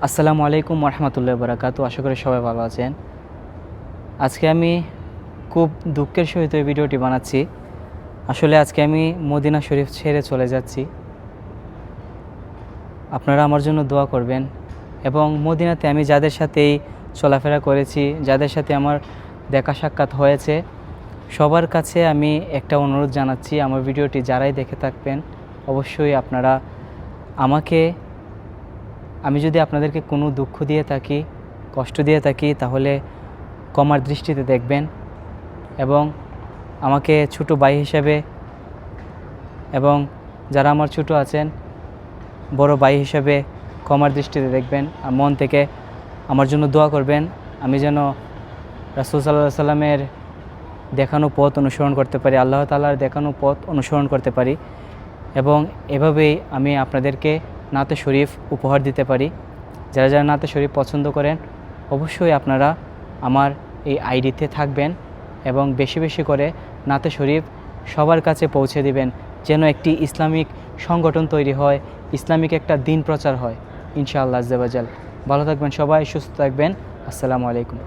আসসালামু আলাইকুম রহমতুল্লাহ বারাকাতু। আশা করি সবাই ভালো আছেন। আজকে আমি খুব দুঃখের সহিত এই ভিডিওটি বানাচ্ছি। আসলে আজকে আমি মদিনা শরীফ ছেড়ে চলে যাচ্ছি। আপনারা আমার জন্য দোয়া করবেন এবং মদিনাতে আমি যাদের সাথেই চলাফেরা করেছি, যাদের সাথে আমার দেখা সাক্ষাৎ হয়েছে, সবার কাছে আমি একটা অনুরোধ জানাচ্ছি, আমার ভিডিওটি যারাই দেখে থাকবেন অবশ্যই আপনারা আমি যদি আপনাদেরকে কোনো দুঃখ দিয়ে থাকি, কষ্ট দিয়ে থাকি, তাহলে ক্ষমার দৃষ্টিতে দেখবেন এবং আমাকে ছোট ভাই হিসেবে এবং যারা আমার ছোট আছেন বড় ভাই হিসেবে ক্ষমার দৃষ্টিতে দেখবেন আর মন থেকে আমার জন্য দোয়া করবেন। আমি যেন রাসূল সাল্লাল্লাহু আলাইহি সাল্লামের দেখানো পথ অনুসরণ করতে পারি, আল্লাহ তাআলার দেখানো পথ অনুসরণ করতে পারি এবং এভাবেই আমি আপনাদেরকে নাতে শরীফ উপহার দিতে পারি। যারা যারা নাতে শরীফ পছন্দ করেন অবশ্যই আপনারা আমার এই আইডিতে থাকবেন এবং বেশি বেশি করে নাতে শরীফ সবার কাছে পৌঁছে দিবেন, যেন একটি ইসলামিক সংগঠন তৈরি হয়, ইসলামিক একটা দিন প্রচার হয় ইনশাআল্লাহ আজ্জা ওয়া জাল। ভালো থাকবেন সবাই, সুস্থ থাকবেন। আসসালামু আলাইকুম।